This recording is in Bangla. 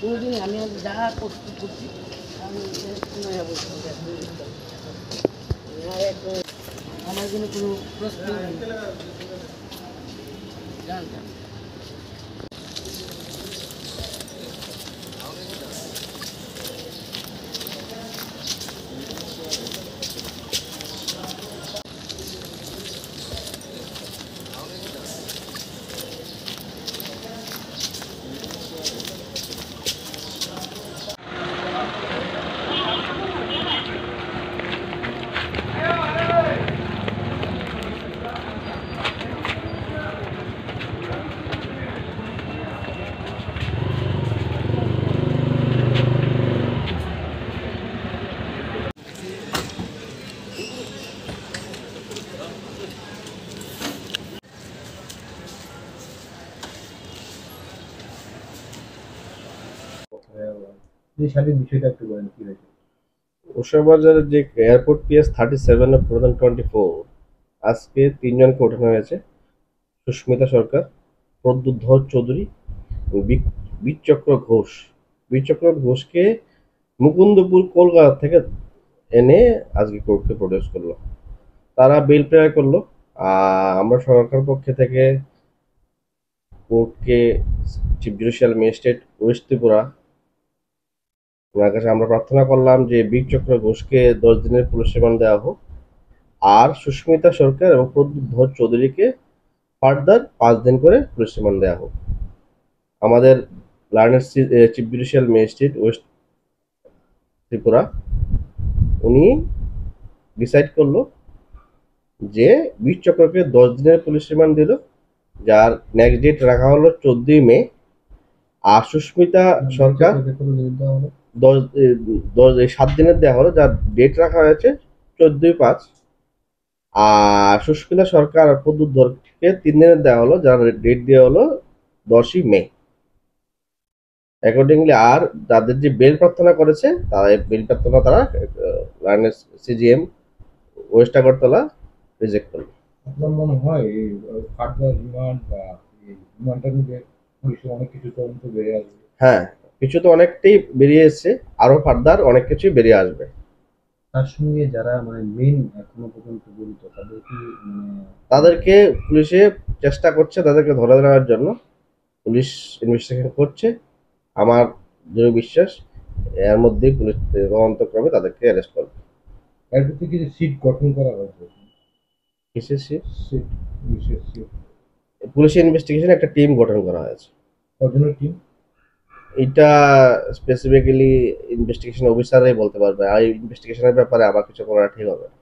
কোনোদিন আমি যা করছি আমি আমার জন্য কোনো প্রশ্ন জানতাম। ওশাবাজারের যে এয়ারপোর্ট পিএস 37 অফ 2024 আজকে 3 জনকে ওঠানো হয়েছে। সুস্মিতা সরকার, প্রদ্যুৎ ধর চৌধুরী, বীরচক্র ঘোষ। বীরচক্র ঘোষকে মুকুন্দপুর কলকাতা থেকে এনে আজকে কোর্টকে প্রডিউস করলো। তারা বেল প্রেয়ার করলো। আমরা সরকার পক্ষে থেকে কোর্টকে, chief judicial magistrate west Tripura, ওনার কাছে আমরা প্রার্থনা করলাম যে বীরচক্র ঘোষকে 10 দিনের পুলিশ রিমান্ড দেওয়া হোক, আর সুস্মিতা সরকার এবং প্রদ্যুৎ ধর চৌধুরীকে ফার্দার 5 দিন করে পুলিশ রিমান্ড দেওয়া হোক। আমাদের learner chief judicial magistrate west Tripura উনি ডিসাইড করলো যে বীরচক্রকে 10 দিনের পুলিশ রিমান্ড দিল, যার নেক্সট ডেট রাখা হলো 14 মে। আর সুস্মিতা সরকার 7 দিনের দেওয়া হলো, যার ডেট রাখা হয়েছে 14/5। আর সুস্মিতা সরকার আর প্রদ্যুৎ ধরকে 3 দিনের দেওয়া হলো, যার ডেট দেওয়া হলো 10 মে অ্যাকর্ডিংলি। আর যাদের যে বেল প্রার্থনা করেছে তারা বেল প্রার্থনা তারা সিজিএম ওয়েস্ট আগরতলা রিজেক্ট করলো। আপনার মনে হয় এই ফার্দার রিমান্ড বা রিমান্ডটা নিয়ে পুলিশের অনেক কিছু তদন্ত বেরিয়ে আসবে? হ্যাঁ, কিছু তো অনেকটাই বেরিয়ে এসছে, আরো ফার্দার অনেক কিছুই বেরিয়ে আসবে। তার সঙ্গে যারা মেইন এখনো পর্যন্ত জড়িত তাদেরকে পুলিশে চেষ্টা করছে তাদেরকে ধরে নেওয়ার জন্য। পুলিশ ইনভেস্টিগেশন করছে। আমার দৃঢ় বিশ্বাস এর মধ্যেই পুলিশ তদন্তক্রমে তাদেরকে অ্যারেস্ট করবে। এর ভিত্তিতে কিছু সিট গঠন করা হয়েছে। কিসের সিট? বিশেষ সিট পুলিশের ইনভেস্টিগেশন একটা টিম গঠন করা হয়েছে। কতজনের টিম? এটা স্পেসিফিক্যালি ইনভেস্টিগেশন অফিসাররাই বলতে পারবে, আর ইনভেস্টিগেশনের ব্যাপারে আমার কিছু করা ঠিক হবে না।